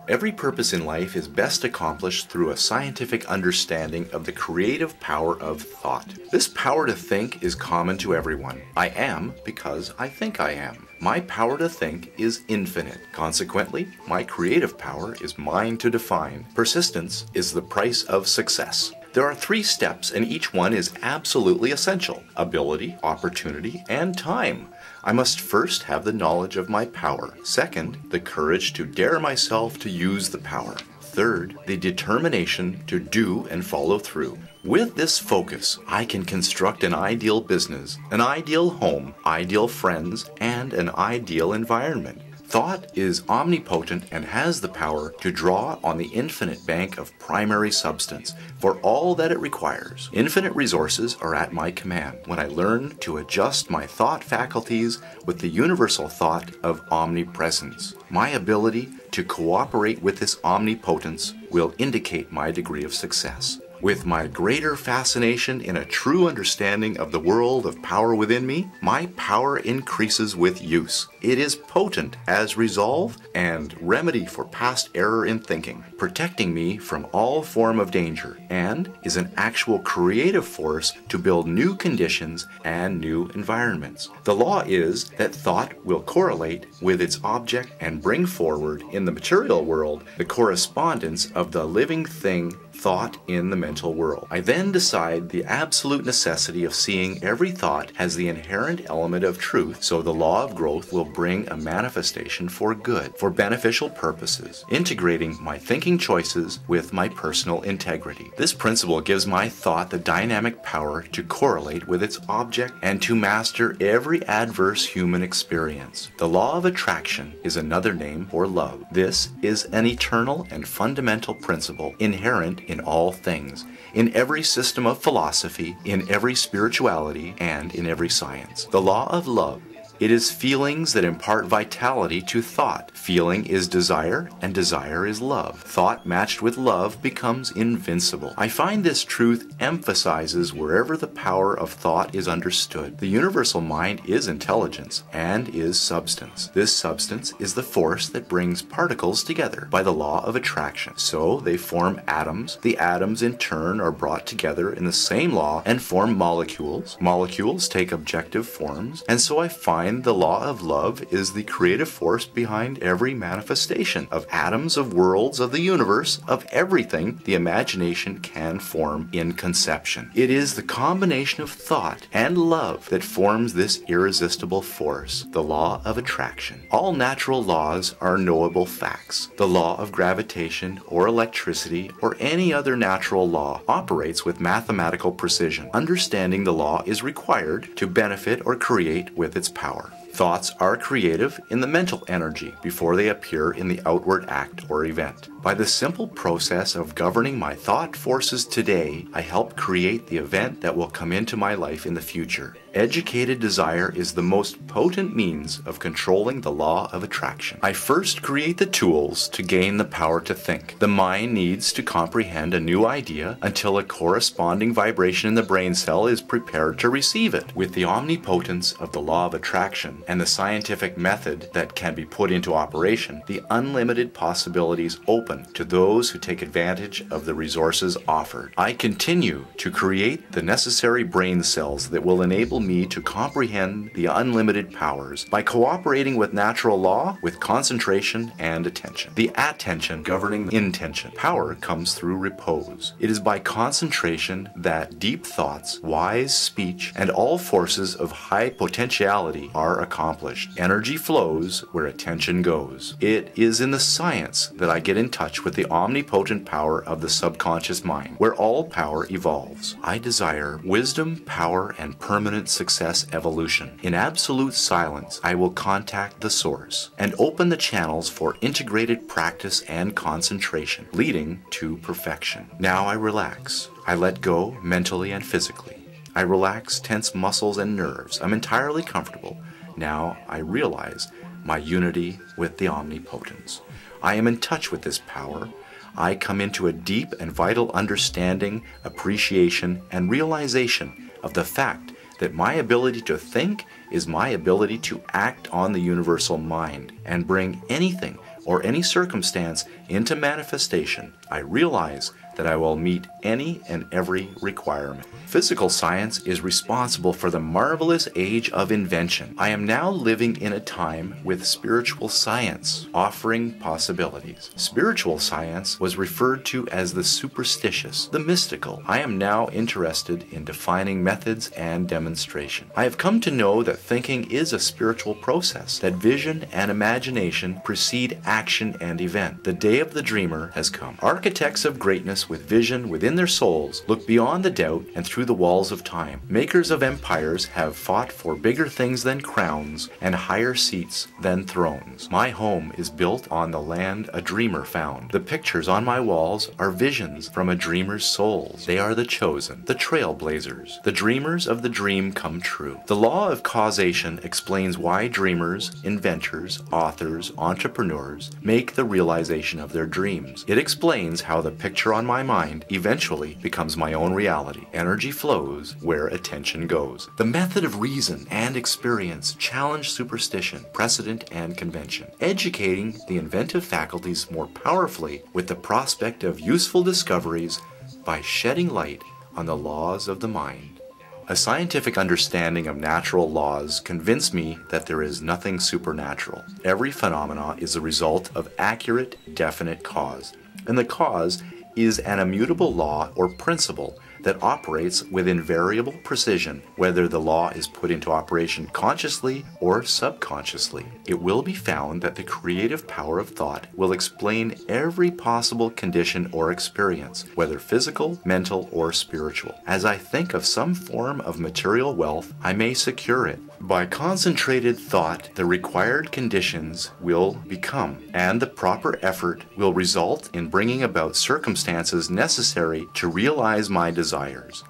Every purpose in life is best accomplished through a scientific understanding of the creative power of thought. This power to think is common to everyone. I am because I think I am. My power to think is infinite. Consequently, my creative power is mine to define. Persistence is the price of success. There are 3 steps, and each one is absolutely essential: ability, opportunity, and time. I must first have the knowledge of my power. Second, the courage to dare myself to use the power. Third, the determination to do and follow through. With this focus, I can construct an ideal business, an ideal home, ideal friends, and an ideal environment. Thought is omnipotent and has the power to draw on the infinite bank of primary substance for all that it requires. Infinite resources are at my command when I learn to adjust my thought faculties with the universal thought of omnipresence. My ability to cooperate with this omnipotence will indicate my degree of success. With my greater fascination in a true understanding of the world of power within me, my power increases with use. It is potent as resolve and remedy for past error in thinking, protecting me from all form of danger, and is an actual creative force to build new conditions and new environments. The law is that thought will correlate with its object and bring forward in the material world the correspondence of the living thing thought in the mental world. I then decide the absolute necessity of seeing every thought has the inherent element of truth, so the law of growth will bring a manifestation for good, for beneficial purposes, integrating my thinking choices with my personal integrity. This principle gives my thought the dynamic power to correlate with its object and to master every adverse human experience. The law of attraction is another name for love. This is an eternal and fundamental principle inherent in all things, in every system of philosophy, in every spirituality, and in every science. The law of love. It is feelings that impart vitality to thought. Feeling is desire, and desire is love. Thought matched with love becomes invincible. I find this truth emphasizes wherever the power of thought is understood. The universal mind is intelligence and is substance. This substance is the force that brings particles together by the law of attraction. So they form atoms. The atoms in turn are brought together in the same law and form molecules. Molecules take objective forms, and so I find the law of love is the creative force behind every manifestation of atoms, of worlds, of the universe, of everything the imagination can form in conception. It is the combination of thought and love that forms this irresistible force, the law of attraction. All natural laws are knowable facts. The law of gravitation or electricity or any other natural law operates with mathematical precision. Understanding the law is required to benefit or create with its power. Thoughts are creative in the mental energy before they appear in the outward act or event. By the simple process of governing my thought forces today, I help create the event that will come into my life in the future. Educated desire is the most potent means of controlling the law of attraction. I first create the tools to gain the power to think. The mind needs to comprehend a new idea until a corresponding vibration in the brain cell is prepared to receive it. With the omnipotence of the law of attraction and the scientific method that can be put into operation, the unlimited possibilities open to those who take advantage of the resources offered. I continue to create the necessary brain cells that will enable me to comprehend the unlimited powers by cooperating with natural law with concentration and attention. The attention governing intention. Power comes through repose. It is by concentration that deep thoughts, wise speech, and all forces of high potentiality are accomplished. Energy flows where attention goes. It is in the science that I get in touch with the omnipotent power of the subconscious mind, where all power evolves. I desire wisdom, power, and permanent success evolution. In absolute silence, I will contact the source and open the channels for integrated practice and concentration, leading to perfection. Now I relax. I let go mentally and physically. I relax tense muscles and nerves. I'm entirely comfortable. Now I realize my unity with the omnipotence. I am in touch with this power. I come into a deep and vital understanding, appreciation, and realization of the fact that my ability to think is my ability to act on the universal mind and bring anything or any circumstance into manifestation. I realize that I will meet any and every requirement. Physical science is responsible for the marvelous age of invention. I am now living in a time with spiritual science offering possibilities. Spiritual science was referred to as the superstitious, the mystical. I am now interested in defining methods and demonstration. I have come to know that thinking is a spiritual process, that vision and imagination precede action and event. The day of the dreamer has come. Architects of greatness with vision within their souls look beyond the doubt and through the walls of time. Makers of empires have fought for bigger things than crowns and higher seats than thrones. My home is built on the land a dreamer found. The pictures on my walls are visions from a dreamer's souls. They are the chosen, the trailblazers, the dreamers of the dream come true. The law of causation explains why dreamers, inventors, authors, entrepreneurs make the realization of their dreams. It explains how the picture on my mind eventually becomes my own reality. Energy flows where attention goes. The method of reason and experience challenge superstition, precedent, and convention, educating the inventive faculties more powerfully with the prospect of useful discoveries by shedding light on the laws of the mind. A scientific understanding of natural laws convinced me that there is nothing supernatural. Every phenomena is a result of accurate, definite cause, and the cause is an immutable law or principle that operates with invariable precision, whether the law is put into operation consciously or subconsciously. It will be found that the creative power of thought will explain every possible condition or experience, whether physical, mental, or spiritual. As I think of some form of material wealth, I may secure it. By concentrated thought, the required conditions will become, and the proper effort will result in bringing about circumstances necessary to realize my desires.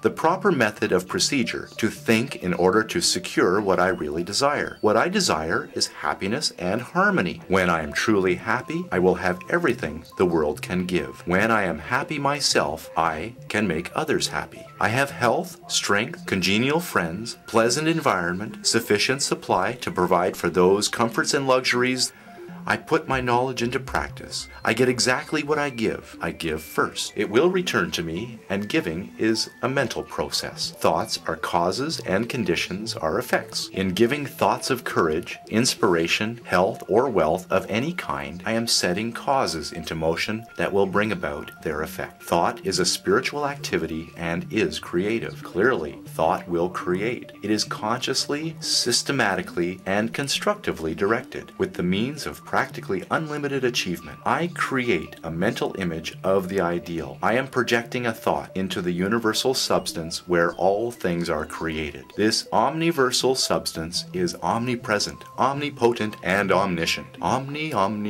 The proper method of procedure to think in order to secure what I really desire. What I desire is happiness and harmony. When I am truly happy, I will have everything the world can give. When I am happy myself, I can make others happy. I have health, strength, congenial friends, pleasant environment, sufficient supply to provide for those comforts and luxuries. I put my knowledge into practice. I get exactly what I give. I give first. It will return to me, and giving is a mental process. Thoughts are causes and conditions are effects. In giving thoughts of courage, inspiration, health, or wealth of any kind, I am setting causes into motion that will bring about their effect. Thought is a spiritual activity and is creative. Clearly, thought will create. It is consciously, systematically, and constructively directed with the means of practically unlimited achievement. I create a mental image of the ideal. I am projecting a thought into the universal substance where all things are created. This omniversal substance is omnipresent, omnipotent, and omniscient. Omni. On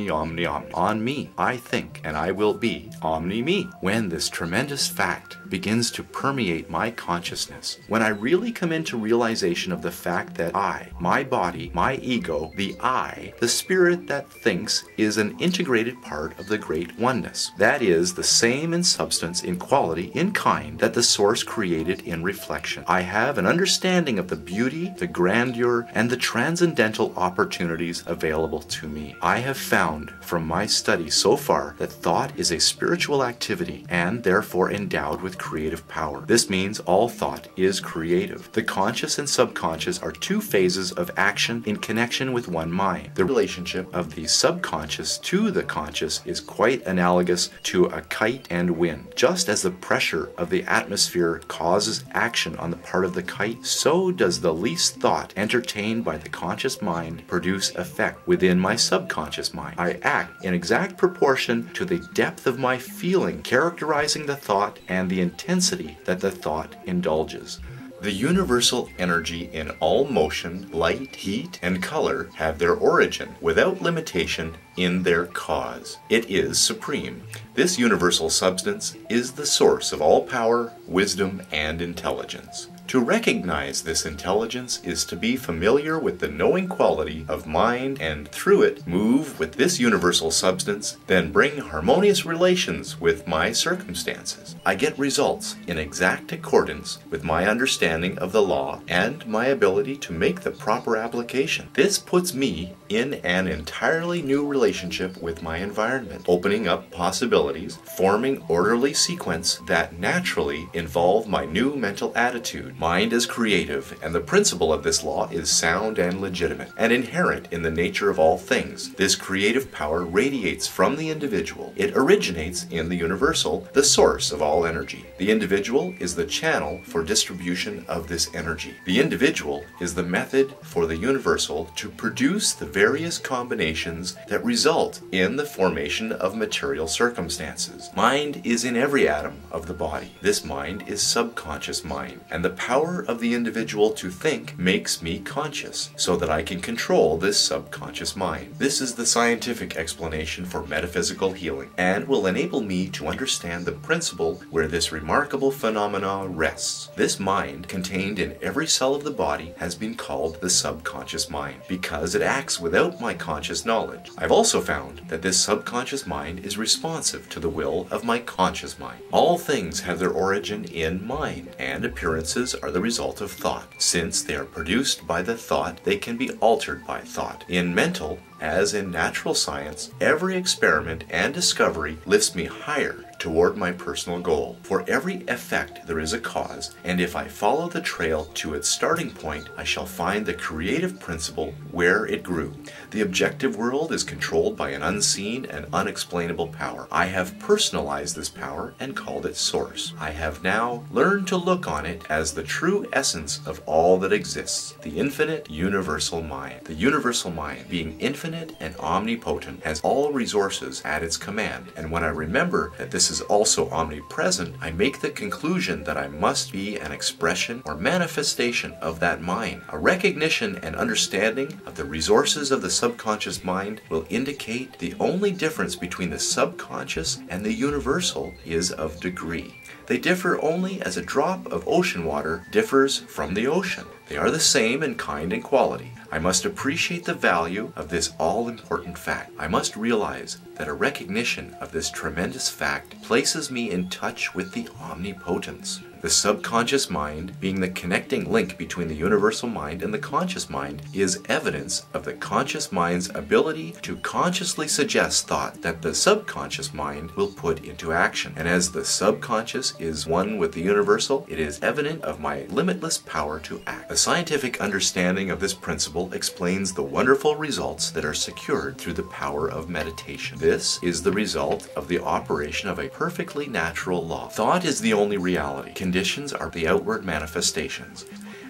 me, I think, and I will be omni-me. When this tremendous fact begins to permeate my consciousness, when I really come into realization of the fact that I, my body, my ego, the I, the spirit that thinks, is an integrated part of the great oneness. That is the same in substance, in quality, in kind, that the source created in reflection. I have an understanding of the beauty, the grandeur, and the transcendental opportunities available to me. I have found from my study so far that thought is a spiritual activity and therefore endowed with creative power. This means all thought is creative. The conscious and subconscious are two phases of action in connection with one mind. The relationship of the subconscious to the conscious is quite analogous to a kite and wind. Just as the pressure of the atmosphere causes action on the part of the kite, so does the least thought entertained by the conscious mind produce effect within my subconscious mind. I act in exact proportion to the depth of my feeling, characterizing the thought and the intensity that the thought indulges. The universal energy in all motion, light, heat, and color have their origin, without limitation, in their cause. It is supreme. This universal substance is the source of all power, wisdom, and intelligence. To recognize this intelligence is to be familiar with the knowing quality of mind and through it move with this universal substance, then bring harmonious relations with my circumstances. I get results in exact accordance with my understanding of the law and my ability to make the proper application. This puts me in an entirely new relationship with my environment, opening up possibilities, forming orderly sequence that naturally involve my new mental attitude. Mind is creative, and the principle of this law is sound and legitimate, and inherent in the nature of all things. This creative power radiates from the individual. It originates in the universal, the source of all energy. The individual is the channel for distribution of this energy. The individual is the method for the universal to produce the various combinations that result in the formation of material circumstances. Mind is in every atom of the body. This mind is subconscious mind, and the power of the individual to think makes me conscious, so that I can control this subconscious mind. This is the scientific explanation for metaphysical healing, and will enable me to understand the principle where this remarkable phenomena rests. This mind, contained in every cell of the body, has been called the subconscious mind, because it acts without my conscious knowledge. I've also found that this subconscious mind is responsive to the will of my conscious mind. All things have their origin in mind, and appearances are the result of thought. Since they are produced by the thought, they can be altered by thought. In mental, as in natural science, every experiment and discovery lifts me higher toward my personal goal. For every effect there is a cause, and if I follow the trail to its starting point, I shall find the creative principle where it grew. The objective world is controlled by an unseen and unexplainable power. I have personalized this power and called it Source. I have now learned to look on it as the true essence of all that exists, the infinite universal mind. The universal mind, being infinite and omnipotent, has all resources at its command, and when I remember that this is also omnipresent, I make the conclusion that I must be an expression or manifestation of that mind. A recognition and understanding of the resources of the subconscious mind will indicate the only difference between the subconscious and the universal is of degree. They differ only as a drop of ocean water differs from the ocean. They are the same in kind and quality. I must appreciate the value of this all-important fact. I must realize that a recognition of this tremendous fact places me in touch with the omnipotence. The subconscious mind, being the connecting link between the universal mind and the conscious mind, is evidence of the conscious mind's ability to consciously suggest thought that the subconscious mind will put into action. And as the subconscious is one with the universal, it is evident of my limitless power to act. A scientific understanding of this principle explains the wonderful results that are secured through the power of meditation. This is the result of the operation of a perfectly natural law. Thought is the only reality. Conditions are the outward manifestations.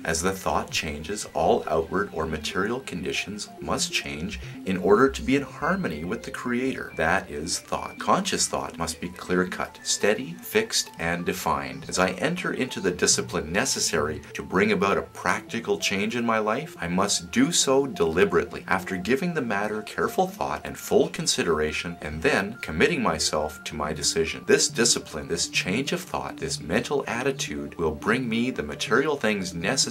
As the thought changes, all outward or material conditions must change in order to be in harmony with the Creator. That is thought. Conscious thought must be clear-cut, steady, fixed, and defined. As I enter into the discipline necessary to bring about a practical change in my life, I must do so deliberately, after giving the matter careful thought and full consideration, and then committing myself to my decision. This discipline, this change of thought, this mental attitude will bring me the material things necessary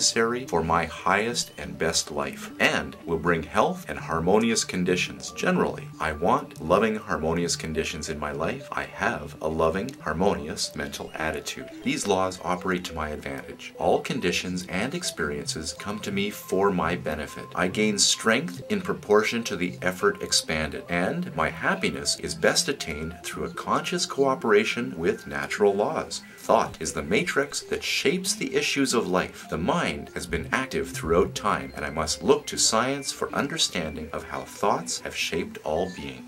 for my highest and best life, and will bring health and harmonious conditions generally. I want loving, harmonious conditions in my life. I have a loving, harmonious mental attitude. These laws operate to my advantage. All conditions and experiences come to me for my benefit. I gain strength in proportion to the effort expanded, and my happiness is best attained through a conscious cooperation with natural laws. Thought is the matrix that shapes the issues of life. The mind has been active throughout time, and I must look to science for understanding of how thoughts have shaped all being.